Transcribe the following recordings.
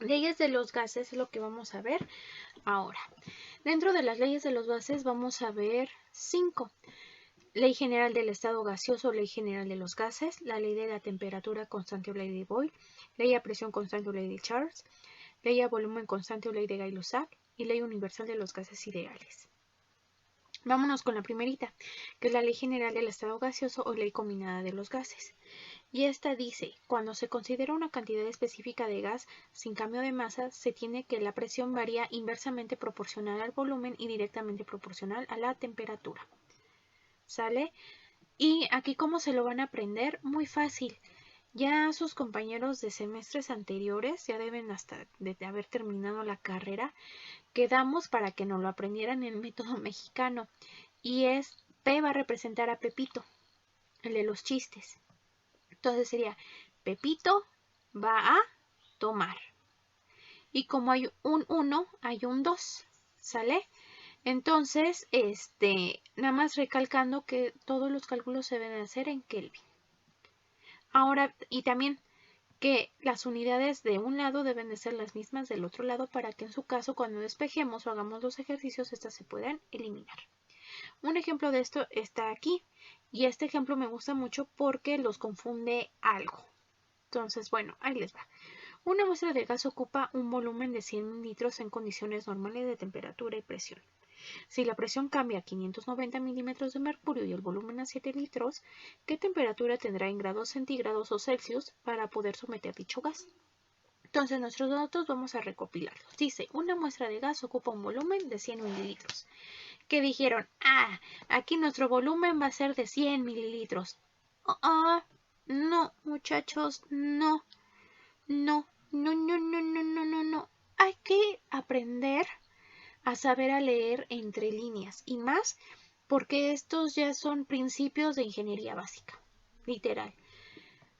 Leyes de los gases es lo que vamos a ver ahora. Dentro de las leyes de los gases vamos a ver 5. Ley general del estado gaseoso, ley general de los gases, la ley de la temperatura constante o ley de Boyle, ley a presión constante o ley de Charles, ley a volumen constante o ley de Gay-Lussac y ley universal de los gases ideales. Vámonos con la primerita, que es la ley general del estado gaseoso o ley combinada de los gases. Y esta dice, cuando se considera una cantidad específica de gas sin cambio de masa, se tiene que la presión varía inversamente proporcional al volumen y directamente proporcional a la temperatura. ¿Sale? Y aquí, ¿cómo se lo van a aprender? Muy fácil. Ya sus compañeros de semestres anteriores ya deben hasta de haber terminado la carrera. Quedamos para que nos lo aprendieran en el método mexicano. Y es P va a representar a Pepito, el de los chistes. Entonces sería Pepito va a tomar. Y como hay un 1, hay un 2. ¿Sale? Entonces, nada más recalcando que todos los cálculos se deben hacer en Kelvin. Ahora, y también que las unidades de un lado deben de ser las mismas del otro lado para que en su caso cuando despejemos o hagamos los ejercicios estas se puedan eliminar. Un ejemplo de esto está aquí y este ejemplo me gusta mucho porque los confunde algo. Entonces, bueno, ahí les va. Una muestra de gas ocupa un volumen de 100 litros en condiciones normales de temperatura y presión. Si la presión cambia a 590 milímetros de mercurio y el volumen a 7 litros, ¿qué temperatura tendrá en grados centígrados o Celsius para poder someter dicho gas? Entonces, nuestros datos vamos a recopilarlos. Dice, una muestra de gas ocupa un volumen de 100 mililitros. ¿Qué dijeron? Ah, aquí nuestro volumen va a ser de 100 mililitros. No, muchachos, no. No. Hay que aprender a saber a leer entre líneas y más porque estos ya son principios de ingeniería básica, literal.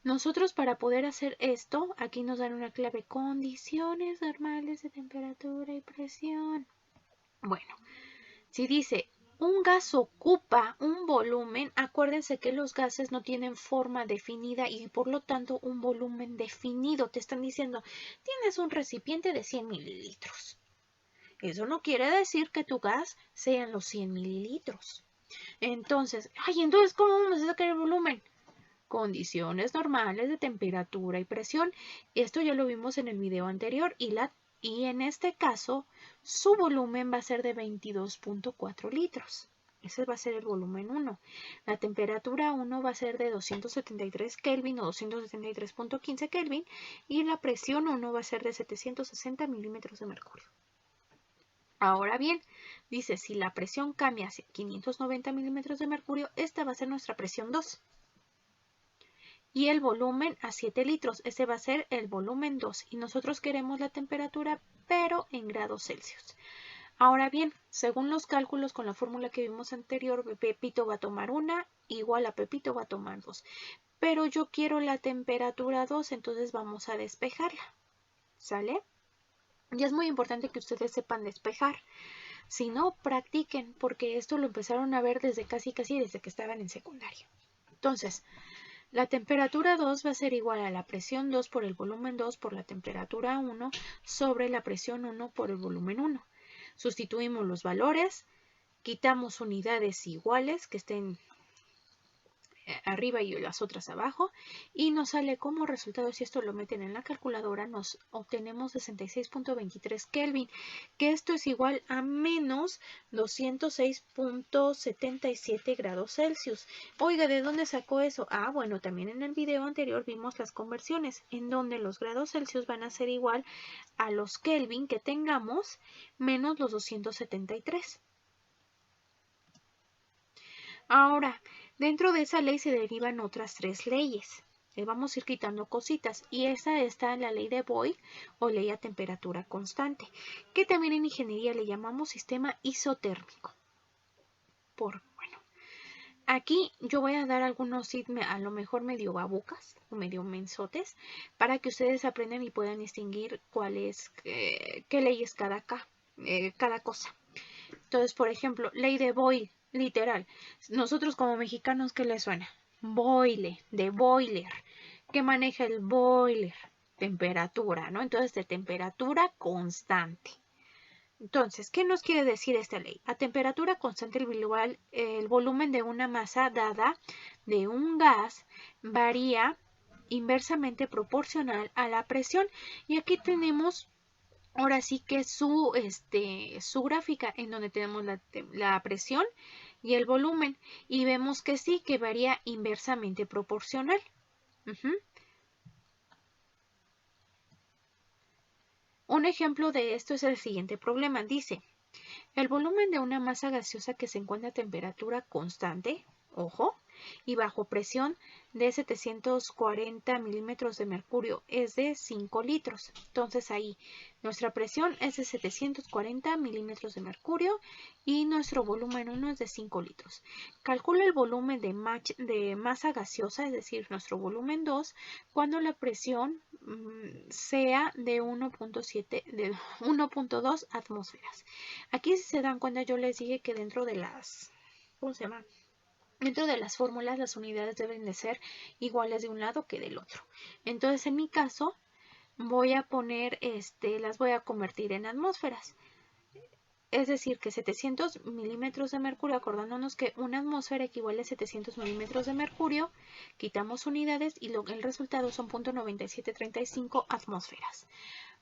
Nosotros para poder hacer esto, aquí nos dan una clave, condiciones normales de temperatura y presión. Bueno, si dice un gas ocupa un volumen, acuérdense que los gases no tienen forma definida y por lo tanto un volumen definido. Te están diciendo, tienes un recipiente de 100 mililitros. Eso no quiere decir que tu gas sean los 100 mililitros. Entonces, ¿cómo vamos a sacar el volumen? Condiciones normales de temperatura y presión. Esto ya lo vimos en el video anterior y en este caso su volumen va a ser de 22.4 litros. Ese va a ser el volumen 1. La temperatura 1 va a ser de 273 Kelvin o 273.15 Kelvin y la presión 1 va a ser de 760 milímetros de mercurio. Ahora bien, dice, si la presión cambia a 590 milímetros de mercurio, esta va a ser nuestra presión 2. Y el volumen a 7 litros, ese va a ser el volumen 2. Y nosotros queremos la temperatura, pero en grados Celsius. Ahora bien, según los cálculos con la fórmula que vimos anterior, Pepito va a tomar 1, igual a Pepito va a tomar 2. Pero yo quiero la temperatura 2, entonces vamos a despejarla. ¿Sale? Y es muy importante que ustedes sepan despejar. Si no, practiquen, porque esto lo empezaron a ver desde casi desde que estaban en secundaria. Entonces, la temperatura 2 va a ser igual a la presión 2 por el volumen 2 por la temperatura 1 sobre la presión 1 por el volumen 1. Sustituimos los valores, quitamos unidades iguales que estén arriba y las otras abajo y nos sale como resultado, si esto lo meten en la calculadora, nos obtenemos 66.23 Kelvin, que esto es igual a menos 206.77 grados Celsius. Oiga, ¿de dónde sacó eso? Ah, bueno, también en el video anterior vimos las conversiones, en donde los grados Celsius van a ser igual a los Kelvin que tengamos menos los 273. Ahora, dentro de esa ley se derivan otras 3 leyes. Le vamos a ir quitando cositas. Y esa está en la ley de Boyle o ley a temperatura constante, que también en ingeniería le llamamos sistema isotérmico. Bueno, aquí yo voy a dar algunos a lo mejor medio babucas o medio mensotes para que ustedes aprendan y puedan distinguir qué ley es cada cosa. Entonces, por ejemplo, ley de Boyle. Literal, nosotros como mexicanos, ¿qué le suena? Boiler, de boiler. ¿Qué maneja el boiler? temperatura, ¿no? Entonces, de temperatura constante. Entonces, ¿qué nos quiere decir esta ley? A temperatura constante el volumen de una masa dada de un gas varía inversamente proporcional a la presión. Y aquí tenemos ahora sí que su gráfica en donde tenemos la presión y el volumen. Y vemos que sí, que varía inversamente proporcional. Un ejemplo de esto es el siguiente problema. Dice, el volumen de una masa gaseosa que se encuentra a temperatura constante, ojo, y bajo presión de 740 milímetros de mercurio es de 5 litros. Entonces ahí nuestra presión es de 740 milímetros de mercurio y nuestro volumen 1 es de 5 litros. Calcula el volumen de masa gaseosa, es decir, nuestro volumen 2, cuando la presión sea de 1.2 atmósferas. Aquí, si se dan cuenta, yo les dije que dentro de las, ¿cómo se llama? Dentro de las fórmulas, las unidades deben de ser iguales de un lado que del otro. Entonces, en mi caso, voy a poner, las voy a convertir en atmósferas. Es decir, que 700 milímetros de mercurio, acordándonos que una atmósfera equivale a 700 milímetros de mercurio, quitamos unidades y el resultado son 0.9735 atmósferas.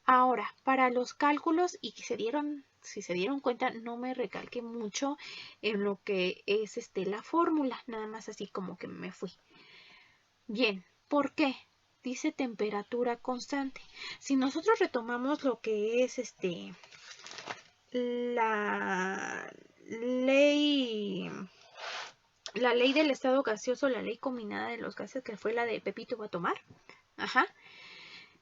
Ahora, para los cálculos, y si se dieron cuenta, no me recalqué mucho en lo que es la fórmula, nada más así como que me fui. Bien, ¿por qué? Dice temperatura constante. Si nosotros retomamos lo que es la ley del estado gaseoso, la ley combinada de los gases, que fue la de Pepito va a tomar. Ajá.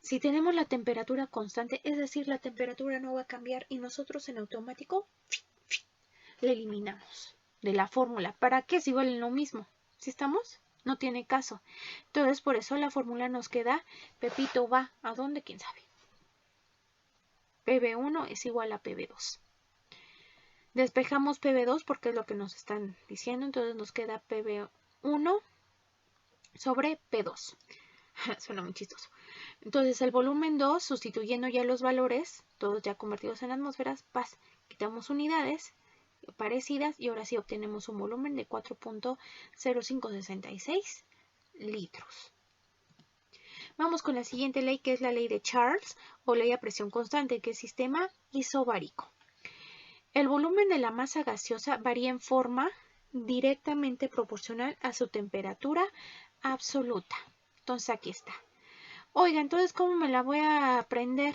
Si tenemos la temperatura constante, es decir, la temperatura no va a cambiar y nosotros en automático la eliminamos de la fórmula. ¿Para qué? Si valen lo mismo. ¿Sí estamos? No tiene caso. Entonces, por eso la fórmula nos queda Pepito va. ¿A dónde? ¿Quién sabe? PB1 es igual a PB2. Despejamos PB2 porque es lo que nos están diciendo. Entonces nos queda PB1 sobre P2. Suena muy chistoso. Entonces el volumen 2, sustituyendo ya los valores, todos ya convertidos en atmósferas, quitamos unidades parecidas y ahora sí obtenemos un volumen de 4.0566 litros. Vamos con la siguiente ley, que es la ley de Charles o ley a presión constante, que es sistema isobárico. El volumen de la masa gaseosa varía en forma directamente proporcional a su temperatura absoluta. Entonces aquí está. Oiga, entonces, ¿cómo me la voy a aprender?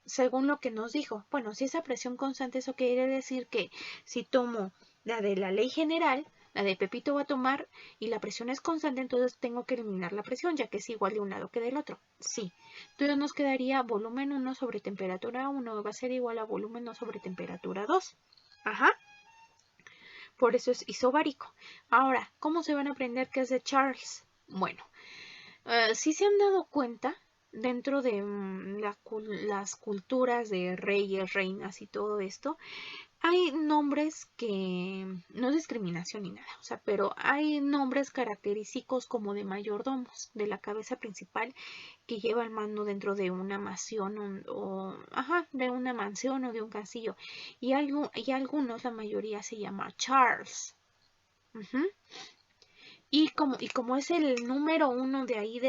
Según lo que nos dijo. Bueno, si es a presión constante, eso quiere decir que si tomo la de la ley general, la de Pepito va a tomar y la presión es constante, entonces tengo que eliminar la presión, ya que es igual de un lado que del otro. Sí. Entonces nos quedaría volumen 1 sobre temperatura 1 va a ser igual a volumen 2 sobre temperatura 2. Ajá. Por eso es isobárico. Ahora, ¿cómo se van a aprender que es de Charles? Bueno, si se han dado cuenta, dentro de las culturas de reyes, reinas y todo esto, hay nombres que no es discriminación ni nada, o sea, pero hay nombres característicos como de mayordomos, de la cabeza principal que lleva el mando dentro de una mansión de una mansión o de un castillo. Y algunos, la mayoría se llama Charles. Y como es el número 1 de ahí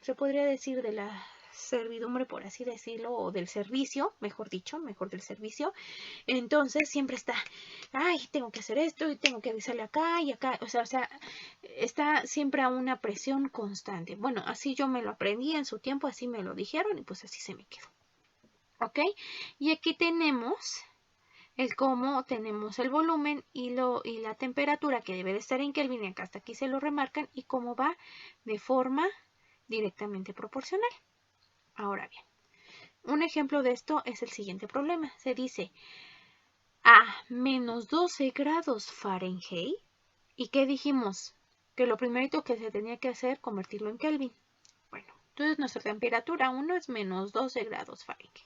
se podría decir de la servidumbre, por así decirlo, o del servicio, mejor del servicio, entonces siempre está, ay, tengo que hacer esto y tengo que avisarle acá y acá, o sea, está siempre a una presión constante. Bueno, así yo me lo aprendí en su tiempo, así me lo dijeron y pues así se me quedó. ¿Ok? Y aquí tenemos el cómo tenemos el volumen y la temperatura que debe de estar en Kelvin, y acá hasta aquí se lo remarcan, y cómo va de forma directamente proporcional. Ahora bien, un ejemplo de esto es el siguiente problema. Se dice a menos 12 grados Fahrenheit. ¿Y qué dijimos? Que lo primerito que se tenía que hacer, convertirlo en Kelvin. Bueno, entonces nuestra temperatura 1 es menos 12 grados Fahrenheit.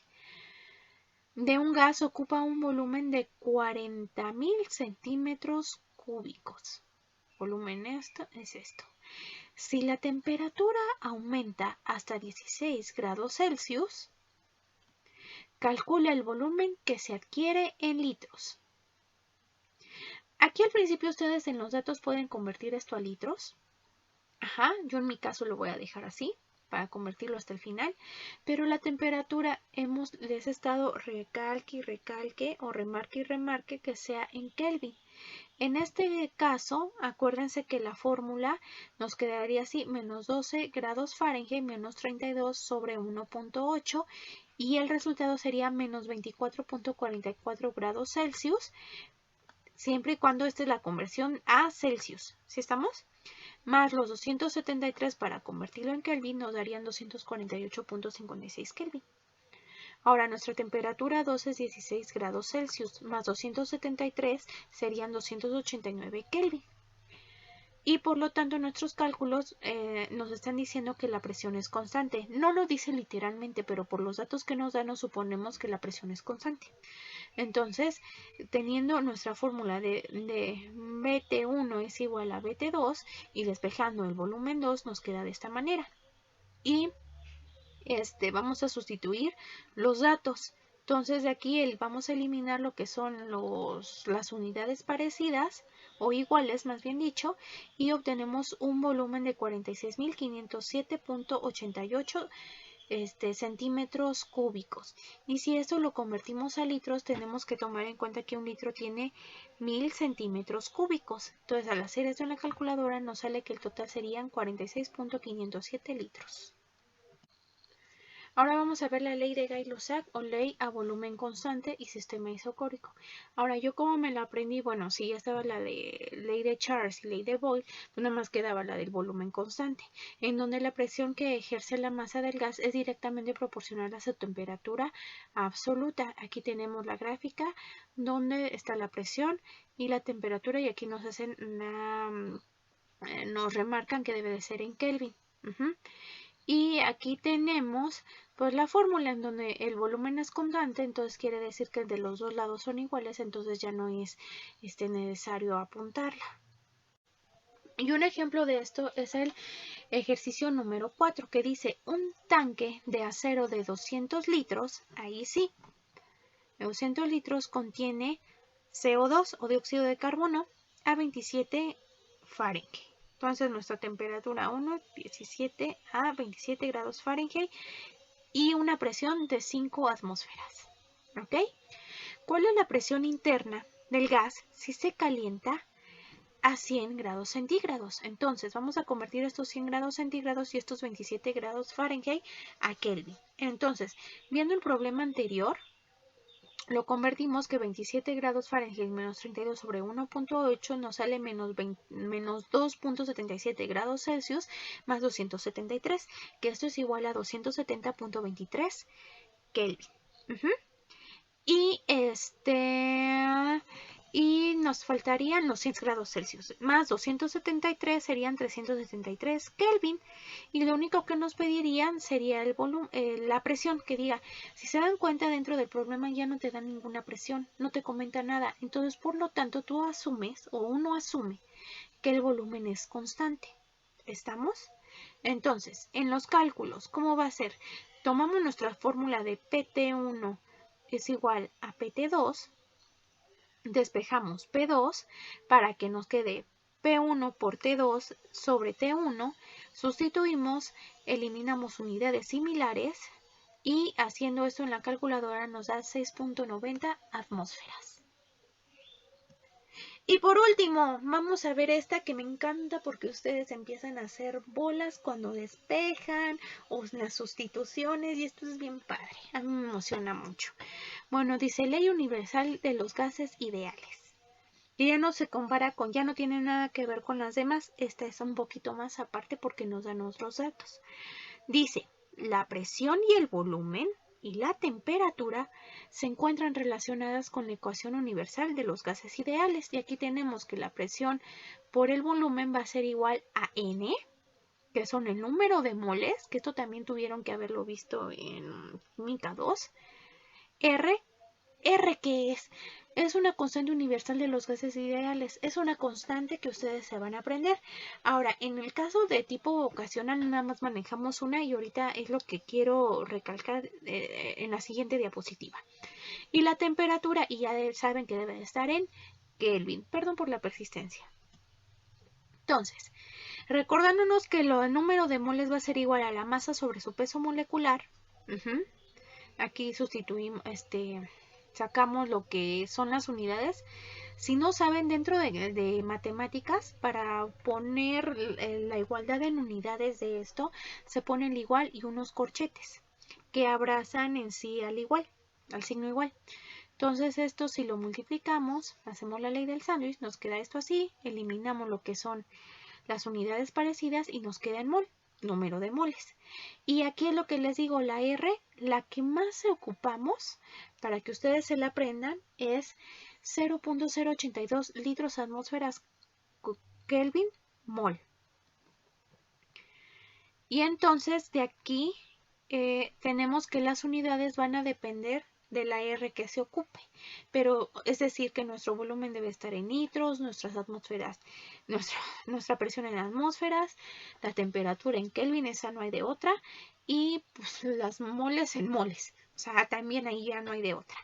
De un gas ocupa un volumen de 40.000 centímetros cúbicos. Volumen esto es esto. Si la temperatura aumenta hasta 16 grados Celsius, calcula el volumen que se adquiere en litros. Aquí al principio ustedes en los datos pueden convertir esto a litros. Ajá, yo en mi caso lo voy a dejar así para convertirlo hasta el final, pero la temperatura les he estado recalque y recalque o remarque y remarque que sea en Kelvin. En este caso, acuérdense que la fórmula nos quedaría así, menos 12 grados Fahrenheit, menos 32 sobre 1.8 y el resultado sería menos 24.44 grados Celsius, siempre y cuando esta es la conversión a Celsius. ¿Sí estamos? Más los 273 para convertirlo en Kelvin nos darían 248.56 Kelvin. Ahora nuestra temperatura 2 es 16 grados Celsius, más 273 serían 289 Kelvin. Y por lo tanto nuestros cálculos nos están diciendo que la presión es constante. No lo dice literalmente, pero por los datos que nos dan nos suponemos que la presión es constante. Entonces, teniendo nuestra fórmula de BT1 es igual a BT2 y despejando el volumen 2 nos queda de esta manera. Y vamos a sustituir los datos. Entonces de aquí vamos a eliminar lo que son las unidades parecidas o iguales, más bien dicho, y obtenemos un volumen de 46.507.88 centímetros cúbicos. Y si esto lo convertimos a litros, tenemos que tomar en cuenta que un litro tiene 1000 centímetros cúbicos. Entonces al hacer esto en la calculadora nos sale que el total serían 46.507 litros. Ahora vamos a ver la ley de Gay-Lussac o ley a volumen constante y sistema isocórico. Ahora, ¿yo cómo me la aprendí? Bueno, sí, ya estaba la de ley de Charles y ley de Boyle, pues nada más quedaba la del volumen constante, en donde la presión que ejerce la masa del gas es directamente proporcional a su temperatura absoluta. Aquí tenemos la gráfica donde está la presión y la temperatura y aquí nos hacen nos remarcan que debe de ser en Kelvin. Y aquí tenemos pues la fórmula en donde el volumen es constante, entonces quiere decir que de los dos lados son iguales, entonces ya no es necesario apuntarla. Y un ejemplo de esto es el ejercicio número 4 que dice un tanque de acero de 200 litros, ahí sí, 200 litros contiene CO2 o dióxido de carbono a 27 Fahrenheit. Entonces nuestra temperatura 1, 17 a 27 grados Fahrenheit y una presión de 5 atmósferas. ¿Ok? ¿Cuál es la presión interna del gas si se calienta a 100 grados centígrados? Entonces vamos a convertir estos 100 grados centígrados y estos 27 grados Fahrenheit a Kelvin. Entonces, viendo el problema anterior, lo convertimos que 27 grados Fahrenheit menos 32 sobre 1.8 nos sale menos 2.77 grados Celsius más 273, que esto es igual a 270.23 Kelvin. Y nos faltarían los 100 grados Celsius, más 273 serían 373 Kelvin. Y lo único que nos pedirían sería el volumen, la presión, que diga, si se dan cuenta dentro del problema ya no te dan ninguna presión, no te comenta nada. Entonces, por lo tanto, tú asumes o uno asume que el volumen es constante. ¿Estamos? Entonces, en los cálculos, ¿cómo va a ser? Tomamos nuestra fórmula de PT1 es igual a PT2, despejamos P2 para que nos quede P1 por T2 sobre T1, sustituimos, eliminamos unidades similares y haciendo esto en la calculadora nos da 6.90 atmósferas. Y por último, vamos a ver esta que me encanta porque ustedes empiezan a hacer bolas cuando despejan o las sustituciones y esto es bien padre, a mí me emociona mucho. Bueno, dice ley universal de los gases ideales. Y ya no se compara con, ya no tiene nada que ver con las demás, esta es un poquito más aparte porque nos dan otros datos. Dice, la presión y el volumen y la temperatura se encuentran relacionadas con la ecuación universal de los gases ideales. Y aquí tenemos que la presión por el volumen va a ser igual a N, que son el número de moles, que esto también tuvieron que haberlo visto en química 2, R R, ¿qué es? Es una constante universal de los gases ideales. Es una constante que ustedes se van a aprender. Ahora, en el caso de tipo ocasional, nada más manejamos una y ahorita es lo que quiero recalcar en la siguiente diapositiva. Y la temperatura, y ya saben que debe de estar en Kelvin. Perdón por la persistencia. Entonces, recordándonos que el número de moles va a ser igual a la masa sobre su peso molecular. Aquí sustituimos, sacamos lo que son las unidades. Si no saben, dentro de matemáticas, para poner la igualdad en unidades de esto, se pone el igual y unos corchetes que abrazan en sí al igual, al signo igual. Entonces esto, si lo multiplicamos, hacemos la ley del sándwich, nos queda esto así, eliminamos lo que son las unidades parecidas y nos queda en mol, número de moles. Y aquí es lo que les digo, la R, la que más ocupamos para que ustedes se la aprendan es 0.082 litros atmósferas Kelvin mol. Y entonces de aquí tenemos que las unidades van a depender de la R que se ocupe, pero es decir que nuestro volumen debe estar en litros, nuestras atmósferas, nuestra presión en atmósferas, la temperatura en Kelvin, esa no hay de otra, y pues las moles en moles, o sea, también ahí ya no hay de otra.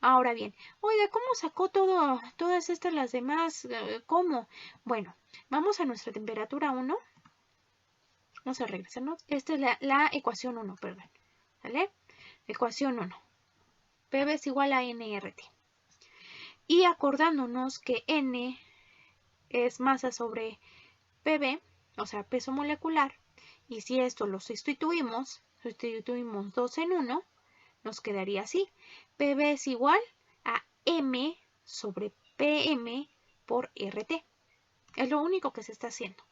Ahora bien, oiga, ¿cómo sacó todas estas las demás? ¿Cómo? Bueno, vamos a nuestra temperatura 1. Vamos a regresarnos. Esta es la ecuación 1, perdón. ¿Vale? Ecuación 1. PV es igual a nRT. Y acordándonos que N es masa sobre PV, o sea, peso molecular, y si esto lo sustituimos 2 en 1, nos quedaría así. PV es igual a M sobre PM por RT. Es lo único que se está haciendo.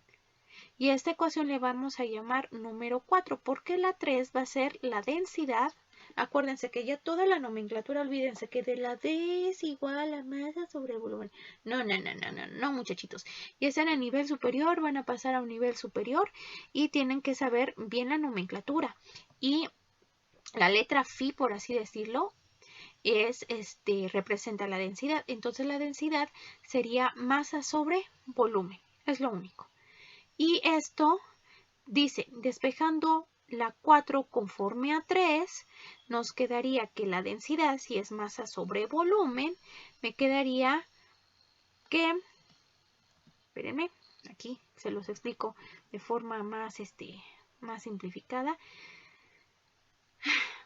Y a esta ecuación le vamos a llamar número 4, porque la 3 va a ser la densidad. Acuérdense que ya toda la nomenclatura, olvídense que de la D es igual a masa sobre volumen. No, muchachitos. Ya están a nivel superior, van a pasar a un nivel superior y tienen que saber bien la nomenclatura. Y la letra Phi, por así decirlo, es representa la densidad. Entonces la densidad sería masa sobre volumen. Es lo único. Y esto dice, despejando la 4 conforme a 3, nos quedaría que la densidad, si es masa sobre volumen, me quedaría que, espérenme, aquí se los explico de forma más simplificada.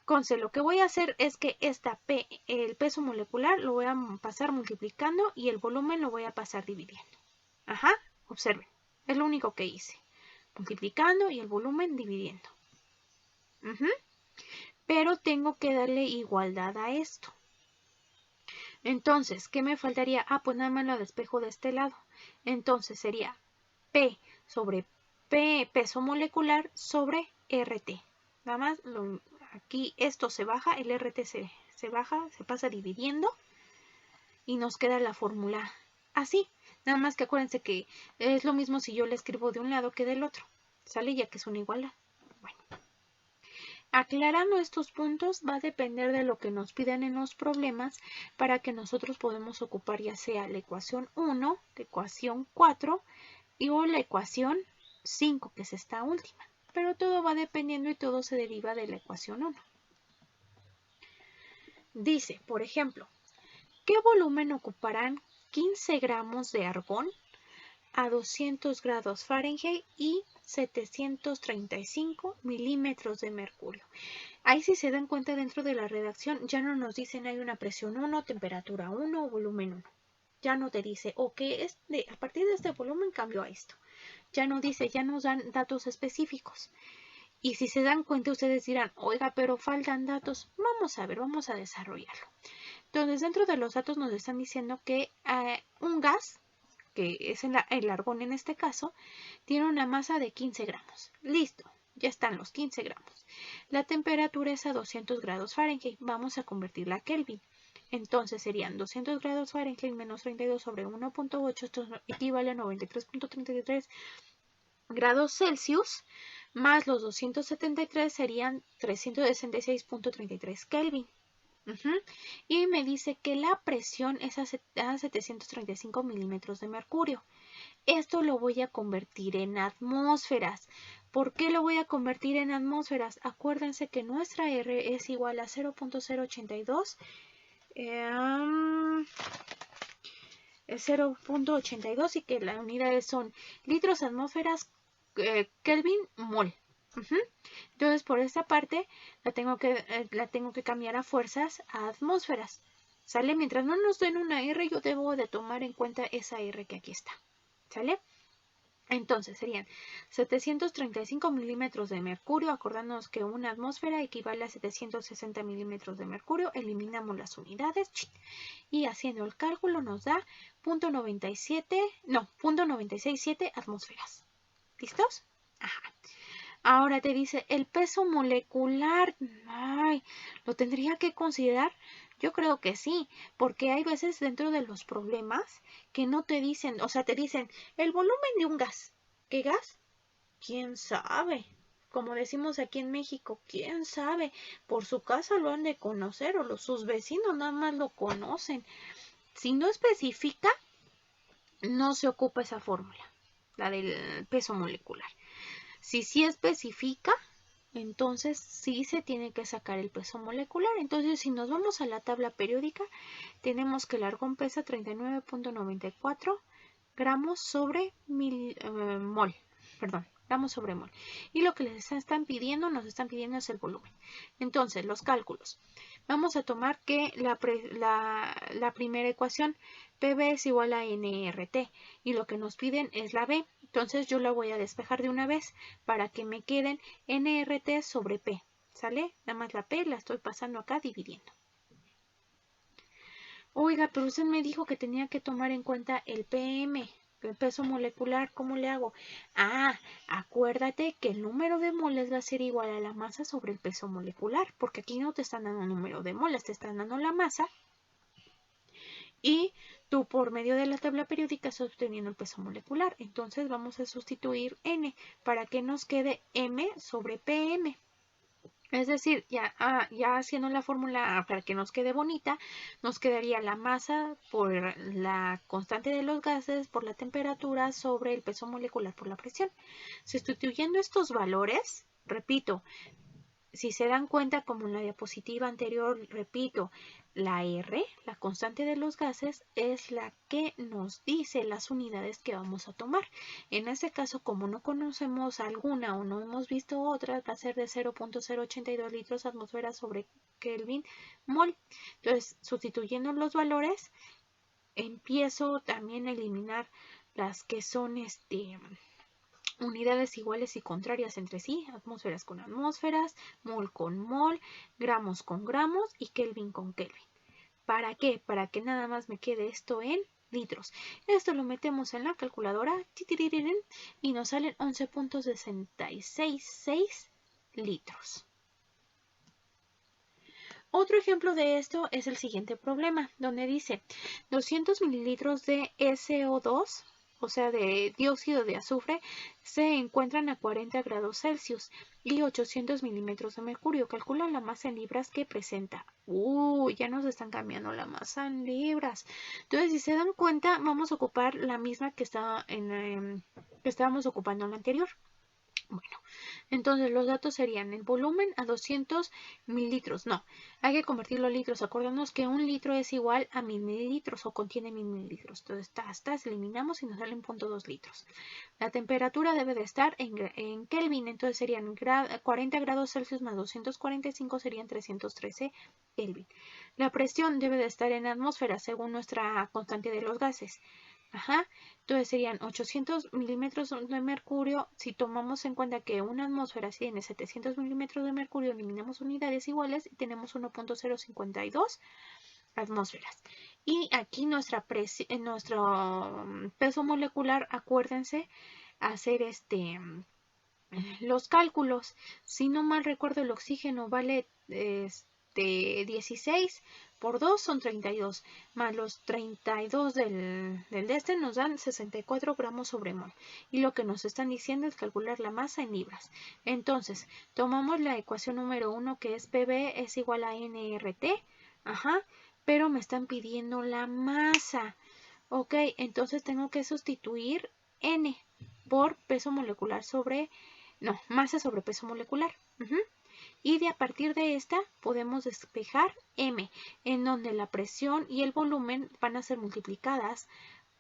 Conce, lo que voy a hacer es que esta P, el peso molecular, lo voy a pasar multiplicando y el volumen lo voy a pasar dividiendo. Ajá, observen, es lo único que hice. Multiplicando y el volumen dividiendo. Pero tengo que darle igualdad a esto. Entonces, ¿qué me faltaría? Ah, pues nada más lo despejo de este lado. Entonces sería P sobre P peso molecular sobre RT. Nada más, aquí esto se baja, el RT se baja, se pasa dividiendo y nos queda la fórmula así. Nada más que acuérdense que es lo mismo si yo le escribo de un lado que del otro. ¿Sale? Ya que es una igualdad. Bueno. Aclarando estos puntos va a depender de lo que nos pidan en los problemas para que nosotros podamos ocupar ya sea la ecuación 1, la ecuación 4 o la ecuación 5, que es esta última. Pero todo va dependiendo y todo se deriva de la ecuación 1. Dice, por ejemplo, ¿qué volumen ocuparán 15 gramos de argón a 200 grados Fahrenheit y 735 milímetros de mercurio? Ahí si se dan cuenta dentro de la redacción ya no nos dicen hay una presión 1, temperatura 1 o volumen 1. Ya no te dice, ok, a partir de este volumen cambió a esto. Ya no dice, ya nos dan datos específicos. Y si se dan cuenta ustedes dirán, oiga, pero faltan datos. Vamos a ver, vamos a desarrollarlo. Entonces dentro de los datos nos están diciendo que un gas, que es el argón en este caso, tiene una masa de 15 gramos. Listo. Ya están los 15 gramos. La temperatura es a 200 grados Fahrenheit. Vamos a convertirla a Kelvin. Entonces serían 200 grados Fahrenheit menos 32 sobre 1.8. Esto equivale a 93.33 grados Celsius. Más los 273 serían 366.33 Kelvin. Y me dice que la presión es a 735 milímetros de mercurio. Esto lo voy a convertir en atmósferas. ¿Por qué lo voy a convertir en atmósferas? Acuérdense que nuestra R es igual a 0.082. 0.82 y que las unidades son litros, atmósferas, Kelvin, mol. Entonces por esta parte la tengo que cambiar a fuerzas a atmósferas. ¿Sale? Mientras no nos den una R, yo debo de tomar en cuenta esa R que aquí está. ¿Sale? Entonces serían 735 milímetros de mercurio, acordándonos que una atmósfera equivale a 760 milímetros de mercurio, eliminamos las unidades y haciendo el cálculo nos da 0.967 atmósferas. ¿Listos? Ajá. Ahora te dice el peso molecular. Ay, ¿lo tendría que considerar? Yo creo que sí, porque hay veces dentro de los problemas que no te dicen, o sea, te dicen el volumen de un gas. ¿Qué gas? ¿Quién sabe? Como decimos aquí en México, ¿quién sabe? Por su casa lo han de conocer o sus vecinos nada más lo conocen. Si no especifica, no se ocupa esa fórmula, la del peso molecular. Si sí especifica, entonces sí se tiene que sacar el peso molecular. Entonces, si nos vamos a la tabla periódica, tenemos que el argón pesa 39.94 gramos sobre mol. Perdón, gramos sobre mol. Y lo que nos están pidiendo es el volumen. Entonces, los cálculos. Vamos a tomar que la primera ecuación, PV es igual a NRT. Y lo que nos piden es la B. Entonces yo la voy a despejar de una vez para que me queden NRT sobre P. ¿Sale? Nada más la P la estoy pasando acá dividiendo. Oiga, pero usted me dijo que tenía que tomar en cuenta el PM, el peso molecular. ¿Cómo le hago? Ah, acuérdate que el número de moles va a ser igual a la masa sobre el peso molecular, porque aquí no te están dando un número de moles, te están dando la masa. Y tú por medio de la tabla periódica estás obteniendo el peso molecular. Entonces vamos a sustituir N para que nos quede M sobre PM. Es decir, ya haciendo la fórmula para que nos quede bonita, nos quedaría la masa por la constante de los gases por la temperatura sobre el peso molecular por la presión. Sustituyendo estos valores, repito, si se dan cuenta, como en la diapositiva anterior, repito, la R, la constante de los gases, es la que nos dice las unidades que vamos a tomar. En este caso, como no conocemos alguna o no hemos visto otra, va a ser de 0.082 litros atmósfera sobre Kelvin mol. Entonces, sustituyendo los valores, empiezo también a eliminar las que son unidades iguales y contrarias entre sí, atmósferas con atmósferas, mol con mol, gramos con gramos y Kelvin con Kelvin. ¿Para qué? Para que nada más me quede esto en litros. Esto lo metemos en la calculadora y nos salen 11.666 litros. Otro ejemplo de esto es el siguiente problema, donde dice 200 mililitros de SO2, o sea, de dióxido de azufre, se encuentran a 40 grados Celsius y 800 milímetros de mercurio. Calcula la masa en libras que presenta. Ya nos están cambiando la masa en libras. Entonces, si se dan cuenta, vamos a ocupar la misma que estábamos ocupando en la anterior. Bueno, entonces los datos serían el volumen a 200 mililitros. No, hay que convertirlo a litros. Acordemos que un litro es igual a 1000 mililitros o contiene 1000 mililitros. Entonces, eliminamos y nos salen 0.2 litros. La temperatura debe de estar en Kelvin, entonces serían 40 grados Celsius más 245 serían 313 Kelvin. La presión debe de estar en atmósfera según nuestra constante de los gases. Entonces serían 800 milímetros de mercurio. Si tomamos en cuenta que una atmósfera tiene 700 milímetros de mercurio, eliminamos unidades iguales y tenemos 1.052 atmósferas. Y aquí nuestro peso molecular, acuérdense hacer los cálculos. Si no mal recuerdo, el oxígeno vale 16 por 2 son 32, más los 32 del nos dan 64 gramos sobre mol. Y lo que nos están diciendo es calcular la masa en libras. Entonces, tomamos la ecuación número 1 que es PV es igual a NRT, Ajá, pero me están pidiendo la masa. Ok, entonces tengo que sustituir N por peso molecular sobre, no, masa sobre peso molecular. Y de a partir de esta podemos despejar M, en donde la presión y el volumen van a ser multiplicadas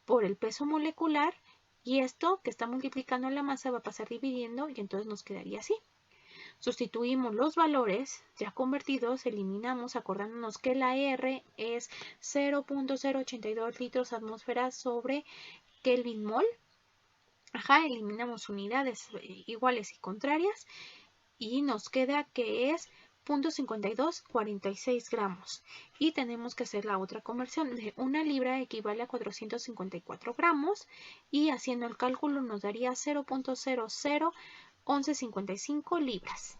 por el peso molecular y esto que está multiplicando la masa va a pasar dividiendo y entonces nos quedaría así. Sustituimos los valores ya convertidos, eliminamos acordándonos que la R es 0.082 litros atmósfera sobre Kelvin mol. Ajá, eliminamos unidades iguales y contrarias y nos queda que es 0.5246 gramos. Y tenemos que hacer la otra conversión. De una libra equivale a 454 gramos y haciendo el cálculo nos daría 0.001155 libras.